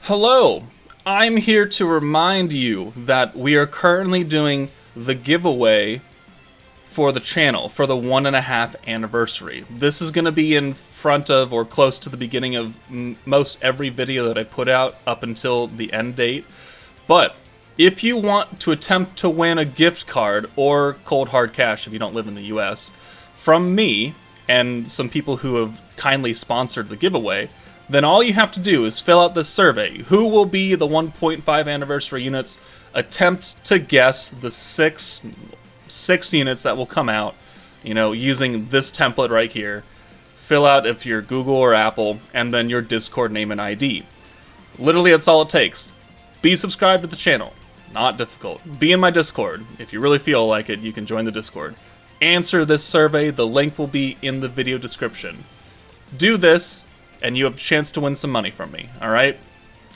Hello, I'm here to remind you that we are currently doing the giveaway for the channel for the 1.5 anniversary. This is going to be in front of or close to the beginning of most every video that I put out up until the end date. But if you want to attempt to win a gift card or cold hard cash if you don't live in the US from me and some people who have kindly sponsored the giveaway, then all you have to do is fill out this survey. Who will be the 1.5 anniversary units? Attempt to guess the six units that will come out, using this template right here. Fill out if you're Google or Apple, and then your Discord name and ID. Literally, that's all it takes. Be subscribed to the channel. Not difficult. Be in my Discord. If you really feel like it, you can join the Discord. Answer this survey. The link will be in the video description. Do this, and you have a chance to win some money from me, alright?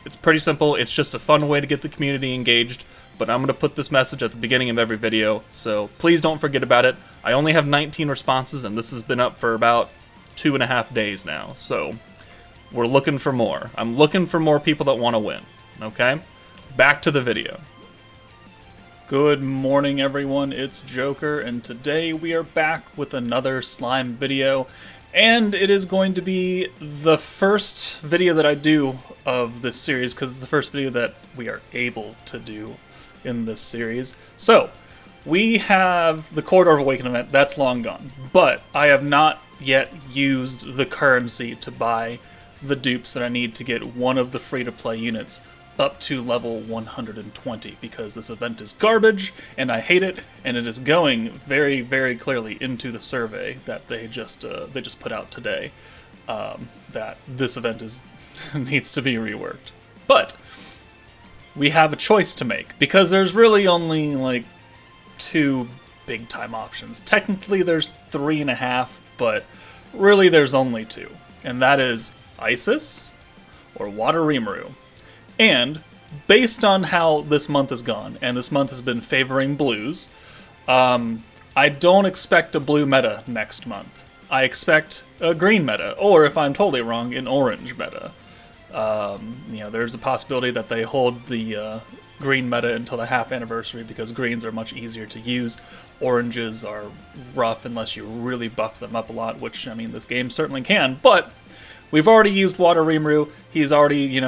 It's pretty simple. It's just a fun way to get the community engaged, but I'm going to put this message at the beginning of every video, so please don't forget about it. I only have 19 responses, and this has been up for about 2.5 days now, so we're looking for more. I'm looking for more people that want to win, okay? Back to the video. Good morning, everyone. It's Joker, and today we are back with another slime video. And it is going to be the first video that I do of this series, because it's the first video that we are able to do in this series. So, we have the Corridor of Awakening event, that's long gone. But I have not yet used the currency to buy the dupes that I need to get one of the free-to-play units up to level 120, because this event is garbage, and I hate it, and it is going very, very clearly into the survey that they just put out today, that this event needs to be reworked. But we have a choice to make, because there's really only like 2 big-time options. Technically there's 3.5, but really there's only 2, and that is Izis or Water Rimuru. And based on how this month has gone, and this month has been favoring blues, I don't expect a blue meta next month. I expect a green meta, or if I'm totally wrong, an orange meta. There's a possibility that they hold the green meta until the half anniversary, because greens are much easier to use. Oranges are rough unless you really buff them up a lot, which, I mean, this game certainly can, but we've already used Water Rimuru. He's already,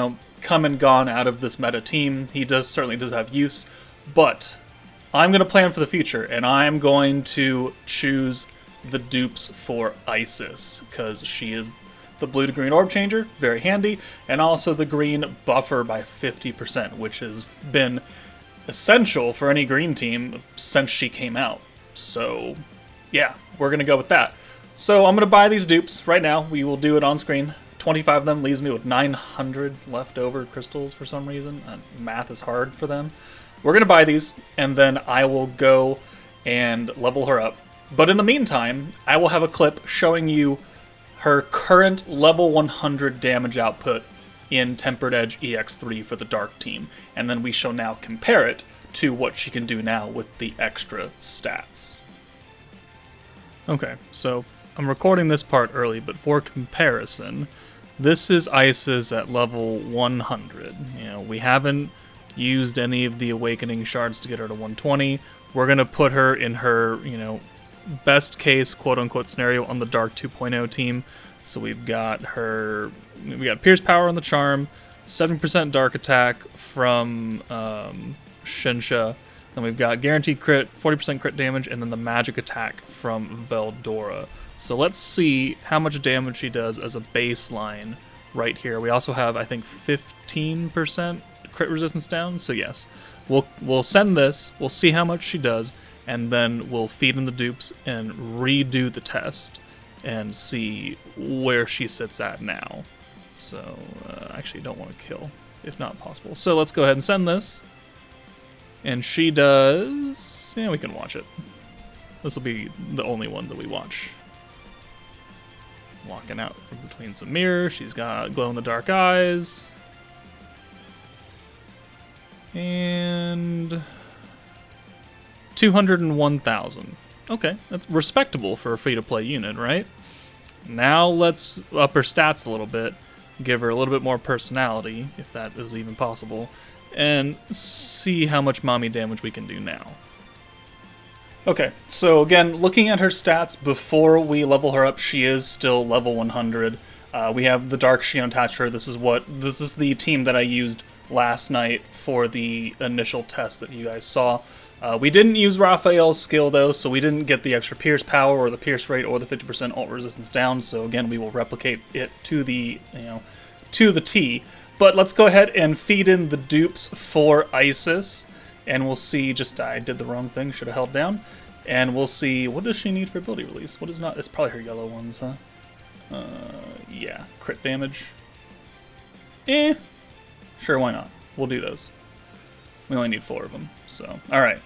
come and gone out of this meta team. He certainly does have use, but I'm going to plan for the future, and I'm going to choose the dupes for Izis, because she is the blue to green orb changer, very handy, and also the green buffer by 50%, which has been essential for any green team since she came out. So, yeah, we're going to go with that. So I'm going to buy these dupes right now. We will do it on screen. 25 of them leaves me with 900 leftover crystals for some reason. Math is hard for them. We're going to buy these, and then I will go and level her up. But in the meantime, I will have a clip showing you her current level 100 damage output in Tempered Edge EX3 for the Dark team. And then we shall now compare it to what she can do now with the extra stats. Okay, so I'm recording this part early, but for comparison, this is Izis at level 100. We haven't used any of the Awakening shards to get her to 120. We're going to put her in her, best case, quote-unquote, scenario on the Dark 2.0 team. So we got Pierce Power on the Charm, 7% Dark Attack from Shinsha. Then we've got Guaranteed Crit, 40% crit damage, and then the Magic Attack from Veldora. So let's see how much damage she does as a baseline right here. We also have, I think, 15% crit resistance down. So yes, we'll send this, we'll see how much she does, and then we'll feed in the dupes and redo the test and see where she sits at now. So, actually don't want to kill, if not possible. So let's go ahead and send this. And she does... yeah, we can watch it. This will be the only one that we watch. Walking out from between some mirrors. She's got glow-in-the-dark eyes. And... 201,000. Okay, that's respectable for a free-to-play unit, right? Now let's up her stats a little bit. give her a little bit more personality, if that is even possible, and see how much mommy damage we can do now. Okay, so again, looking at her stats before we level her up, she is still level 100. We have the Dark Shion attached to her. This is the team that I used last night for the initial test that you guys saw. We didn't use Raphael's skill though, so we didn't get the extra pierce power or the pierce rate or the 50% ult resistance down. So again, we will replicate it to the T. But let's go ahead and feed in the dupes for Isis, and we'll see. I did the wrong thing. Should have held down, and we'll see what does she need for ability release. What is not? It's probably her yellow ones, huh? Yeah, crit damage. Sure, why not? We'll do those. We only need 4 of them, so alright.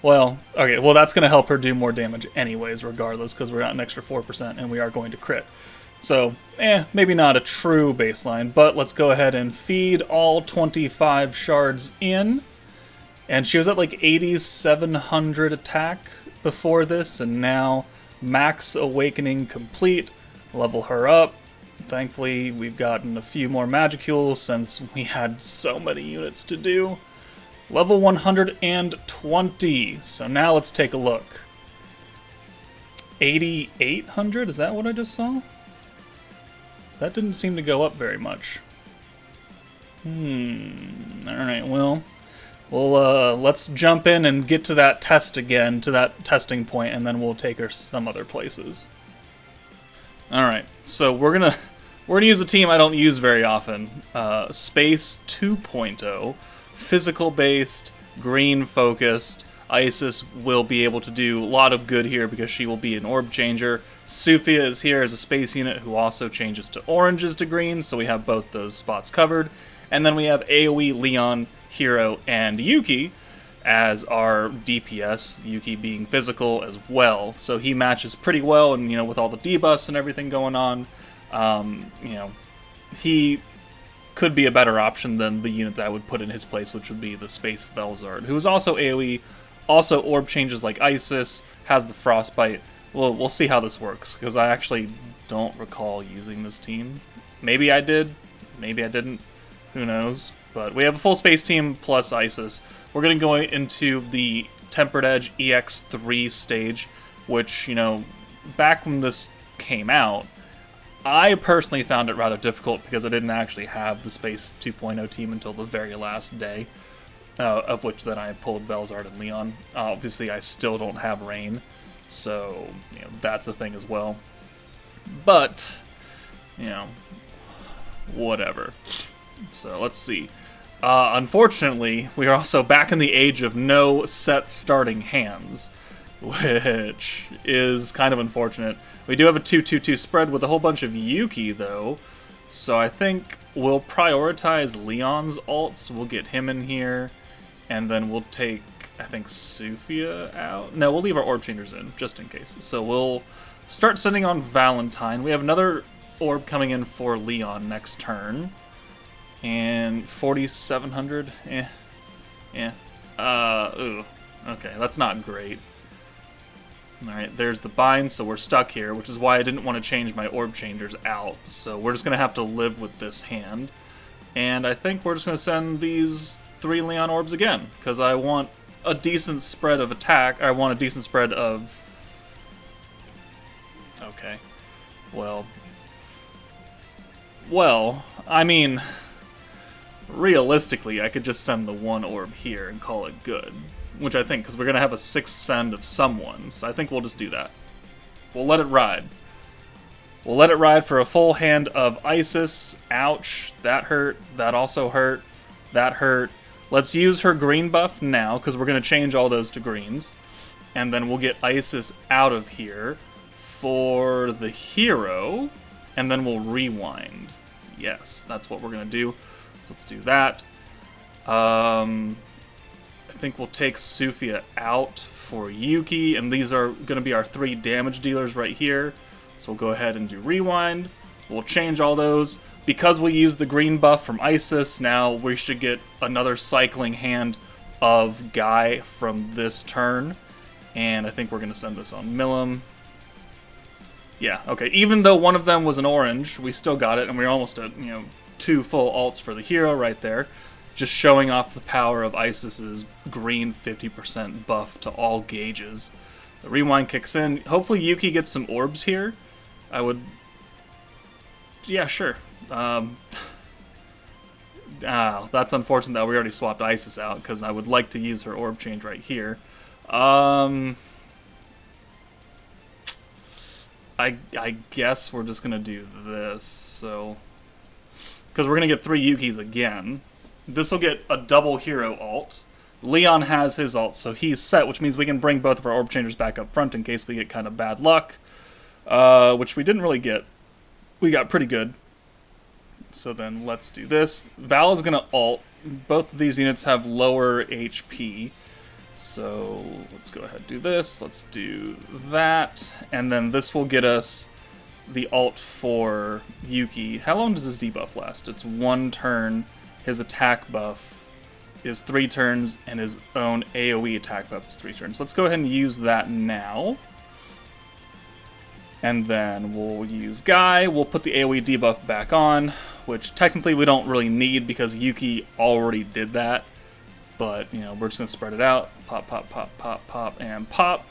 Well, okay, well that's going to help her do more damage anyways, regardless, because we're at an extra 4%, and we are going to crit. So, maybe not a true baseline, but let's go ahead and feed all 25 shards in. And she was at like 8,700 attack before this, and now max awakening complete. Level her up. Thankfully, we've gotten a few more magicules since we had so many units to do. Level 120. So now let's take a look. 8,800? Is that what I just saw? That didn't seem to go up very much. Alright, well, let's jump in and get to that test again, to that testing point, and then we'll take her some other places. Alright, so we're gonna use a team I don't use very often. Space 2.0. Physical-based, green-focused. Isis will be able to do a lot of good here because she will be an orb changer. Sufia is here as a space unit who also changes to oranges to green, so we have both those spots covered. And then we have AoE, Leon, Hero, and Yuki as our DPS, Yuki being physical as well. So he matches pretty well, and with all the debuffs and everything going on, he could be a better option than the unit that I would put in his place, which would be the Space Velzard, who is also AoE, also orb changes like Isis, has the Frostbite. We'll see how this works, because I actually don't recall using this team. Maybe I did, maybe I didn't, who knows. But we have a full space team plus Isis. We're going to go into the Tempered Edge EX3 stage, which, back when this came out, I personally found it rather difficult because I didn't actually have the Space 2.0 team until the very last day, of which then I pulled Velzard and Leon. Obviously, I still don't have Rain, so that's a thing as well. But, whatever. So let's see. Unfortunately, we are also back in the age of no set starting hands, which is kind of unfortunate. We do have a 2-2-2 spread with a whole bunch of Yuki, though, so I think we'll prioritize Leon's ults. We'll get him in here, and then we'll take, I think, Sufia out. No, we'll leave our orb changers in, just in case. So we'll start sending on Valentine. We have another orb coming in for Leon next turn. And 4,700, ooh, okay, that's not great. Alright, there's the bind, so we're stuck here, which is why I didn't want to change my orb changers out. So we're just going to have to live with this hand. And I think we're just going to send these 3 Leon orbs again, because I want a decent spread of attack. I want a decent spread of... Okay. Well, I mean... Realistically, I could just send the 1 orb here and call it good. Which I think, because we're going to have a 6th send of someone, so I think we'll just do that. We'll let it ride. We'll let it ride for a full hand of Isis. Ouch. That hurt. That also hurt. That hurt. Let's use her green buff now, because we're going to change all those to greens. And then we'll get Isis out of here for the hero, and then we'll rewind. Yes, that's what we're going to do. So let's do that. I think we'll take Sufia out for Yuki, and these are going to be our 3 damage dealers right here. So we'll go ahead and do rewind. We'll change all those. Because we used the green buff from Isis, now we should get another cycling hand of Guy from this turn. And I think we're going to send this on Milim. Yeah, okay. Even though one of them was an orange, we still got it, and we're almost at, 2 full alts for the hero right there. Just showing off the power of Isis's green 50% buff to all gauges. The rewind kicks in. Hopefully Yuki gets some orbs here. I would... Yeah, sure. That's unfortunate that we already swapped Isis out, because I would like to use her orb change right here. I guess we're just going to do this, so... Because we're going to get 3 Yukis again. This will get a double hero ult. Leon has his ult, so he's set, which means we can bring both of our orb changers back up front in case we get kind of bad luck. Which we didn't really get. We got pretty good. So then let's do this. Val is going to ult. Both of these units have lower HP. So let's go ahead and do this. Let's do that. And then this will get us the ult for Yuki. How long does this debuff last? It's 1 turn. His attack buff is 3 turns, and his own AoE attack buff is 3 turns. Let's go ahead and use that now. And then we'll use Guy. We'll put the AoE debuff back on, which technically we don't really need because Yuki already did that. But, we're just going to spread it out. Pop, pop, pop, pop, pop, and pop.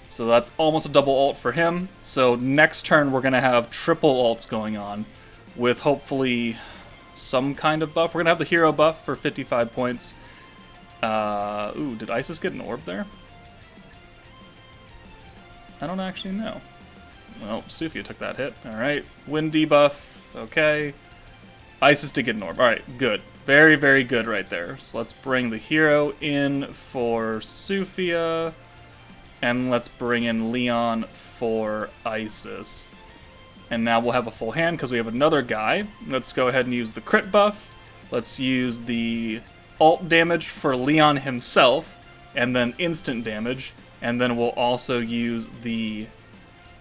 So that's almost a double ult for him. So next turn we're going to have triple ults going on with hopefully some kind of buff. We're going to have the hero buff for 55 points. Ooh, did Isis get an orb there? I don't actually know. Well, Sufia took that hit. Alright. Wind debuff. Okay. Isis did get an orb. Alright, good. Very, very good right there. So let's bring the hero in for Sufia. And let's bring in Leon for Isis. And now we'll have a full hand because we have another guy. Let's go ahead and use the crit buff. Let's use the ult damage for Leon himself. And then instant damage. And then we'll also use the...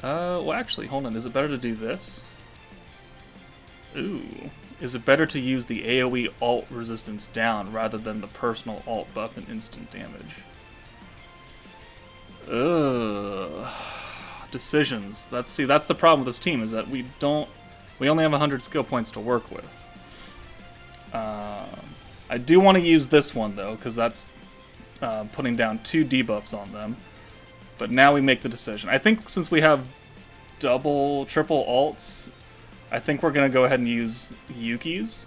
well, actually, hold on. Is it better to do this? Ooh. Is it better to use the AoE ult resistance down rather than the personal ult buff and instant damage? Ugh. Decisions. That's the problem with this team, is that we only have 100 skill points to work with. I do want to use this one, though, because that's putting down 2 debuffs on them. But now we make the decision. I think since we have triple ults, I think we're going to go ahead and use Yuki's.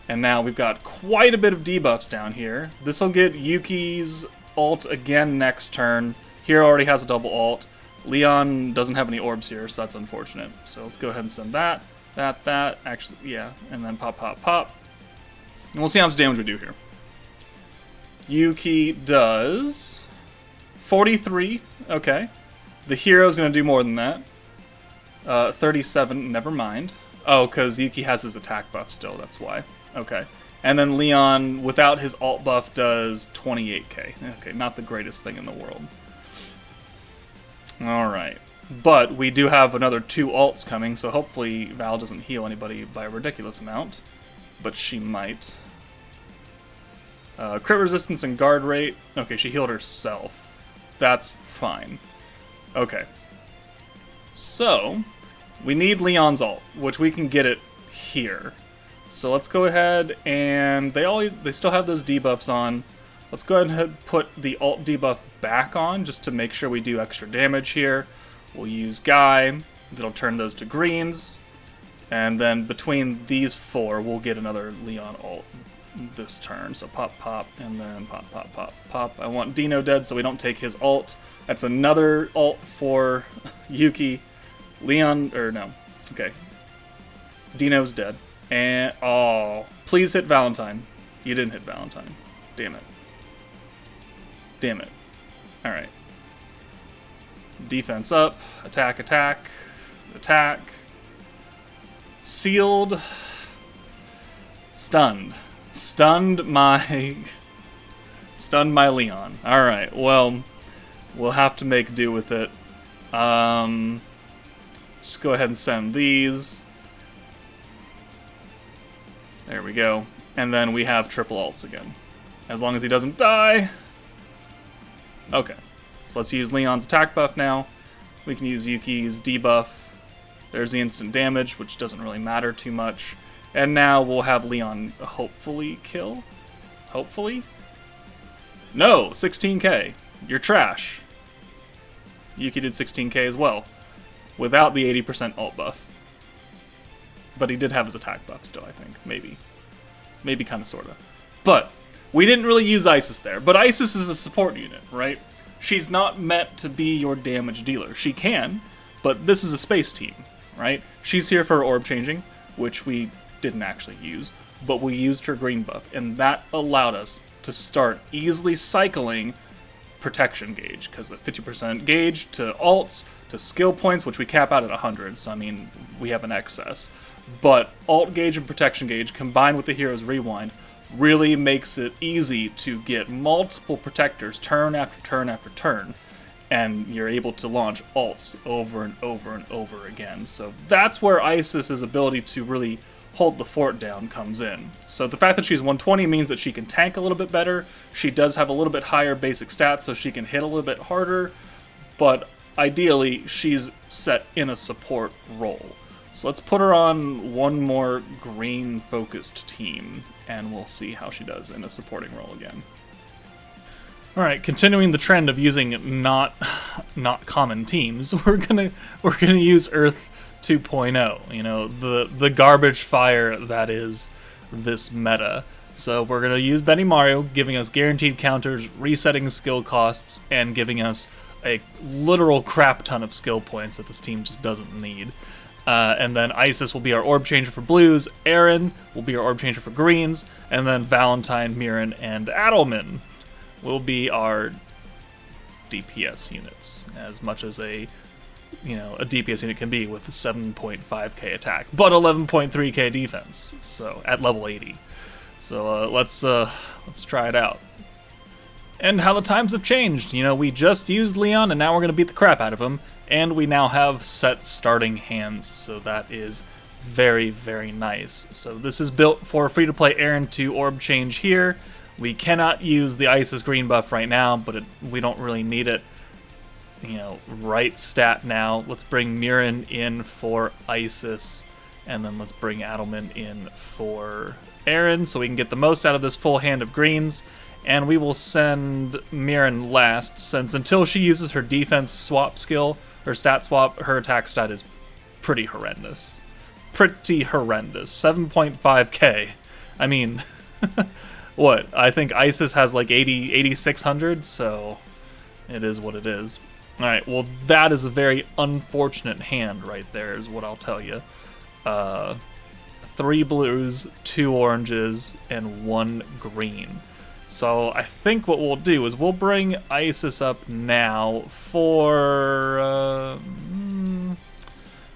And now we've got quite a bit of debuffs down here. This will get Yuki's ult again next turn. Hero already has a double ult. Leon doesn't have any orbs here, so that's unfortunate. So let's go ahead and send that. Actually, yeah. And then pop, pop, pop. And we'll see how much damage we do here. Yuki does 43. Okay. The hero's going to do more than that. 37. Never mind. Oh, because Yuki has his attack buff still. That's why. Okay. And then Leon, without his alt buff, does 28k. Okay, not the greatest thing in the world. Alright. But we do have another 2 alts coming, so hopefully Val doesn't heal anybody by a ridiculous amount. But she might. Crit resistance and guard rate. Okay, she healed herself. That's fine. Okay. So, we need Leon's ult, which we can get it here. So let's go ahead, and they still have those debuffs on. Let's go ahead and put the ult debuff back on, just to make sure we do extra damage here. We'll use Guy. That'll turn those to greens. And then between these 4, we'll get another Leon ult this turn. So pop, pop, and then pop, pop, pop, pop. I want Dino dead so we don't take his ult. That's another ult for Yuki. Leon, or no. Okay. Dino's dead. And, oh, please hit Valentine. You didn't hit Valentine. Damn it. Damn it. Alright. Defense up. Attack, attack. Attack. Sealed. Stunned. Stunned my Leon. Alright, well, we'll have to make do with it. Just go ahead and send these. There we go. And then we have triple ults again. As long as he doesn't die. Okay. So let's use Leon's attack buff now. We can use Yuki's debuff. There's the instant damage, which doesn't really matter too much. And now we'll have Leon hopefully kill. Hopefully? No, 16k. You're trash. Yuki did 16k as well, without the 80% ult buff. But he did have his attack buff still, I think. Maybe. Maybe kind of, sort of. But we didn't really use Isis there. But Isis is a support unit, right? She's not meant to be your damage dealer. She can, but this is a space team, right? She's here for orb changing, which we didn't actually use, but we used her green buff, and that allowed us to start easily cycling protection gauge, because the 50% gauge to ults, to skill points, which we cap out at 100, so I mean, we have an excess. But alt gauge and protection gauge, combined with the hero's rewind, really makes it easy to get multiple protectors turn after turn after turn, and you're able to launch ults over and over and over again. So that's where Isis's ability to really hold the fort down comes in. So the fact that she's 120 means that she can tank a little bit better. She does have a little bit higher basic stats, so she can hit a little bit harder, but ideally she's set in a support role. So let's put her on one more green-focused team, and we'll see how she does in a supporting role again. Alright, continuing the trend of using not common teams, we're gonna use Earth 2.0, you know, the garbage fire that is this meta. So we're going to use Benny Mario, giving us guaranteed counters, resetting skill costs, and giving us a literal crap ton of skill points that this team just doesn't need. And then Isis will be our orb changer for blues, Aaron will be our orb changer for greens, and then Valentine, Mirren, and Adelman will be our DPS units, as much as a DPS unit can be with a 7.5k attack, but 11.3k defense, so at level 80. So let's try it out. And how the times have changed. You know, we just used Leon, and now we're going to beat the crap out of him, and we now have set starting hands, so that is very, very nice. So this is built for free-to-play Aaron to orb change here. We cannot use the Isis green buff right now, but we don't really need it. You know, right stat now. Let's bring Mirren in for Isis, and then let's bring Adelman in for Aaron, so we can get the most out of this full hand of greens. And we will send Mirren last, since until she uses her defense swap skill, her stat swap, her attack stat is pretty horrendous. Pretty horrendous. 7.5k. I mean, what? I think Isis has like 8,600, so it is what it is. Alright, well, that is a very unfortunate hand right there, is what I'll tell you. 3 blues, 2 oranges, and 1 green. So I think what we'll do is we'll bring Isis up now for...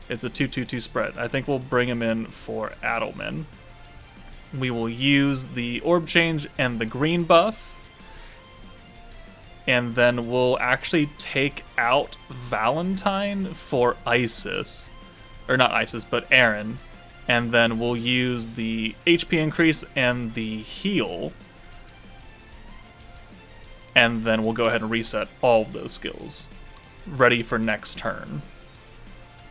it's a 2-2-2 spread. I think we'll bring him in for Adelman. We will use the orb change and the green buff. And then we'll actually take out Valentine for Isis. Or not Isis, but Aaron. And then we'll use the HP increase and the heal. And then we'll go ahead and reset all of those skills. Ready for next turn.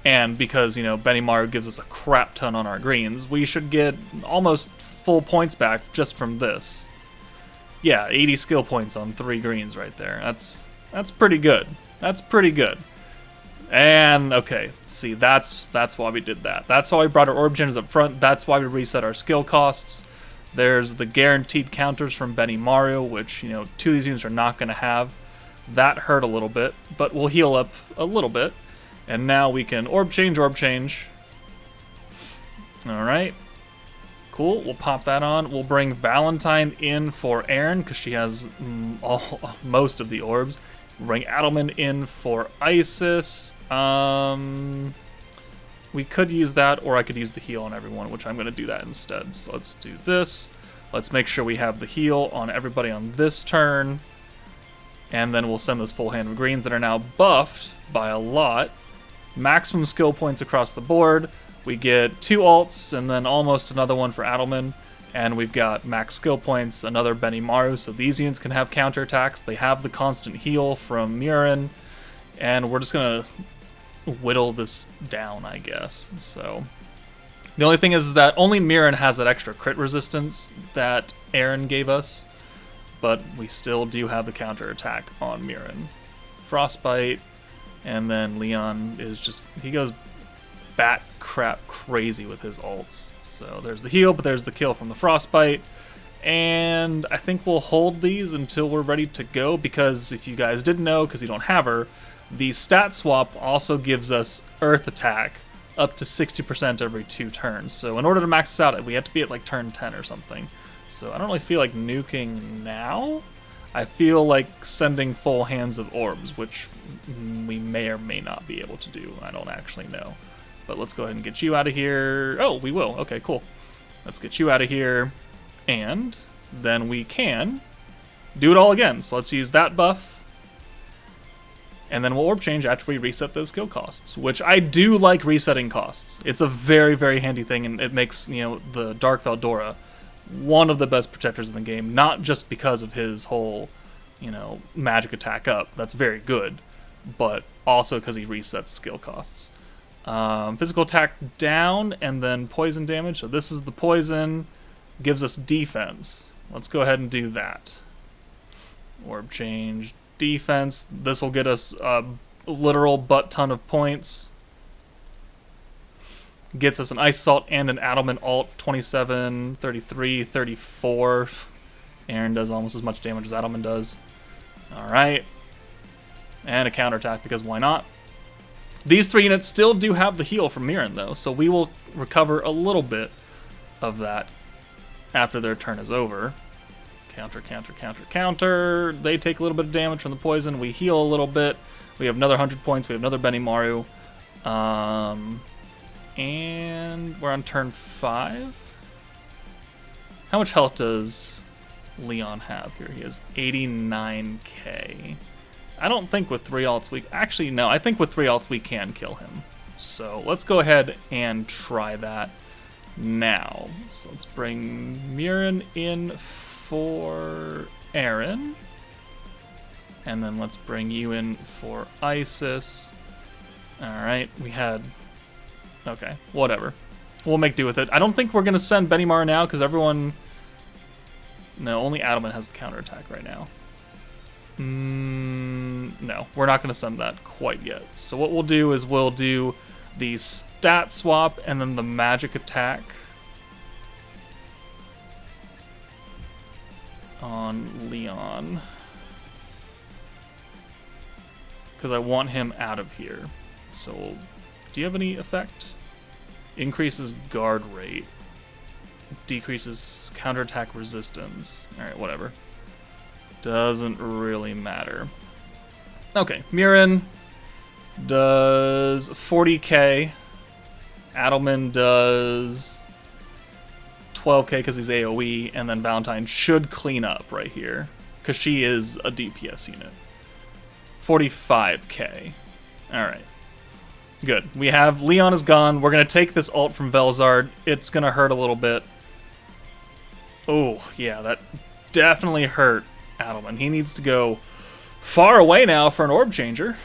And because, you know, Benny Maru gives us a crap ton on our greens, we should get almost full points back just from this. Yeah, 80 skill points on 3 greens right there. That's pretty good. That's pretty good. And, okay, see, that's why we did that. That's why we brought our orb changers up front. That's why we reset our skill costs. There's the guaranteed counters from Benny Mario, which, you know, 2 of these units are not going to have. That hurt a little bit, but we'll heal up a little bit. And now we can orb change. Alright. Cool, we'll pop that on. We'll bring Valentine in for Aaron, because she has most of the orbs. Bring Adelman in for Isis. We could use that, or I could use the heal on everyone, which I'm going to do that instead. So let's do this. Let's make sure we have the heal on everybody on this turn. And then we'll send this full hand of greens that are now buffed by a lot. Maximum skill points across the board. We get 2 alts, and then almost another one for Adelman. And we've got max skill points, another Benny Maru, so these units can have counterattacks. They have the constant heal from Mirren. And we're just going to whittle this down, I guess. So the only thing is that only Mirren has that extra crit resistance that Aaron gave us, but we still do have the counter attack on Mirren. Frostbite, and then Leon is just, he goes bat crap crazy with his ults. So there's the heal, but there's the kill from the Frostbite. And I think we'll hold these until we're ready to go, because if you guys didn't know, because you don't have her, the stat swap also gives us Earth attack up to 60% every 2 turns. So in order to max this out, we have to be at like turn 10 or something. So I don't really feel like nuking now. I feel like sending full hands of orbs, which we may or may not be able to do. I don't actually know. But let's go ahead and get you out of here. Oh, we will. Okay, cool. Let's get you out of here. And then we can do it all again. So let's use that buff. And then we'll orb change after we reset those skill costs, which I do like resetting costs. It's a very, very handy thing, and it makes, you know, the Dark Veldora one of the best protectors in the game, not just because of his whole, you know, magic attack up. That's very good, but also because he resets skill costs. Physical attack down, and then poison damage. So this is the poison, gives us defense. Let's go ahead and do that. Orb change, defense. This will get us a literal butt ton of points. Gets us an Ice Assault and an Adelman ult, 27, 33, 34. Aaron does almost as much damage as Adelman does. Alright. And a counterattack, because why not? These 3 units still do have the heal from Mirren, though, so we will recover a little bit of that after their turn is over. Counter, counter, counter, counter. They take a little bit of damage from the poison. We heal a little bit. We have another 100 points. We have another Benimaru. And we're on turn 5. How much health does Leon have here? He has 89k. I don't think with 3 ults we... Actually, no. I think with 3 ults we can kill him. So let's go ahead and try that now. So let's bring Mirren in for Aaron. And then let's bring you in for Isis. Alright, we had... Okay, whatever. We'll make do with it. I don't think we're going to send Benimar now, because everyone... No, only Adelman has the counterattack right now. No, we're not going to send that quite yet. So what we'll do is we'll do the stat swap and then the magic attack on Leon, because I want him out of here. So, do you have any effect? Increases guard rate. Decreases counterattack resistance. Alright, whatever. Doesn't really matter. Okay, Mirren does 40k. Adelman does 12k because he's AoE, and then Valentine should clean up right here, because she is a DPS unit. 45k. Alright. Good. We have Leon is gone. We're going to take this ult from Velzard. It's going to hurt a little bit. Oh, yeah, that definitely hurt Adelman. He needs to go far away now for an orb changer.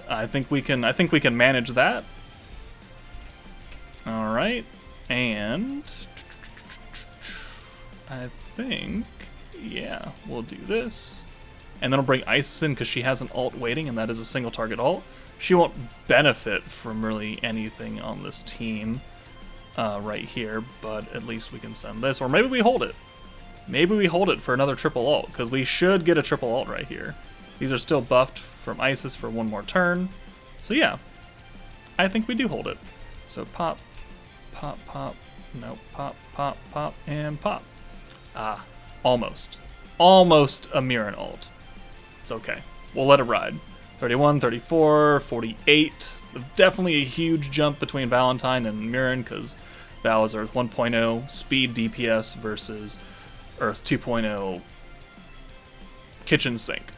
I think we can manage that. All right. And I think, yeah, we'll do this. And then we'll bring Isis in because she has an ult waiting, and that is a single target ult. She won't benefit from really anything on this team right here, but at least we can send this. Or maybe we hold it. Maybe we hold it for another triple ult, because we should get a triple ult right here. These are still buffed from Isis for one more turn. So yeah, I think we do hold it. So pop, pop, pop, no, pop, pop, pop, and pop. Ah, almost. Almost a Mirren ult. It's okay. We'll let it ride. 31, 34, 48. Definitely a huge jump between Valentine and Mirren, because Val is Earth 1.0 speed DPS versus Earth 2.0 kitchen sink.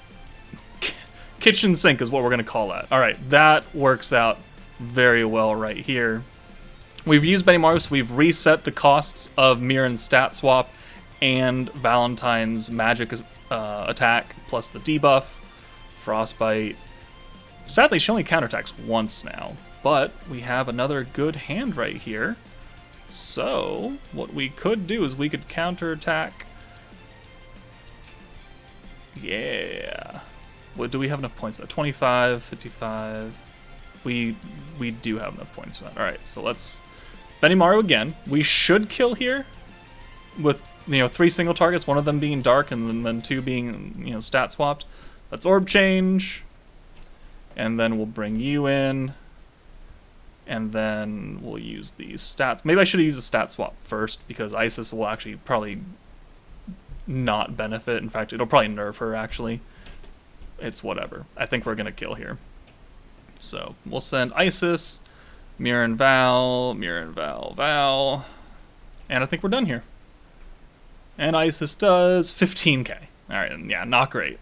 Kitchen sink is what we're going to call that. Alright, that works out very well right here. We've used Benimaru, so we've reset the costs of Mirren's stat swap and Valentine's magic attack, plus the debuff. Frostbite. Sadly, she only counterattacks once now, but we have another good hand right here. So, what we could do is we could counterattack. Yeah. What do we have enough points? 25, 55. We do have enough points for that. All right, so let's Benimaru again. We should kill here with 3 single targets, one of them being dark and then 2 being stat swapped. Let's orb change, and then we'll bring you in, and then we'll use these stats. Maybe I should have used a stat swap first because Isis will actually probably not benefit. In fact, it'll probably nerf her actually. It's whatever. I think we're gonna kill here. So we'll send Isis, Mirren Val, Val, and I think we're done here. And Isis does 15k. All right, yeah, not great.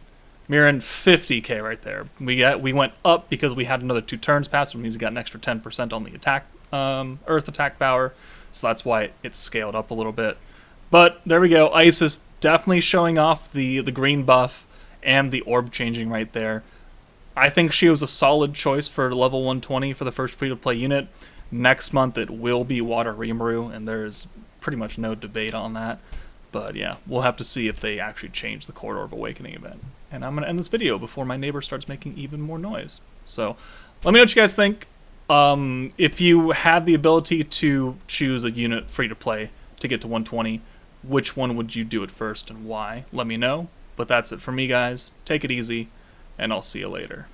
Mirren 50k right there. We went up because we had another 2 turns passed, which means we got an extra 10% on the attack, Earth attack power. So that's why it scaled up a little bit. But there we go. Isis definitely showing off the green buff and the orb changing right there. I think she was a solid choice for level 120 for the first free-to-play unit. Next month it will be Water Rimuru, and there's pretty much no debate on that. But yeah, we'll have to see if they actually change the Corridor of Awakening event. And I'm going to end this video before my neighbor starts making even more noise. So let me know what you guys think. If you had the ability to choose a unit free-to-play to get to 120, which one would you do it first and why? Let me know. But that's it for me, guys. Take it easy, and I'll see you later.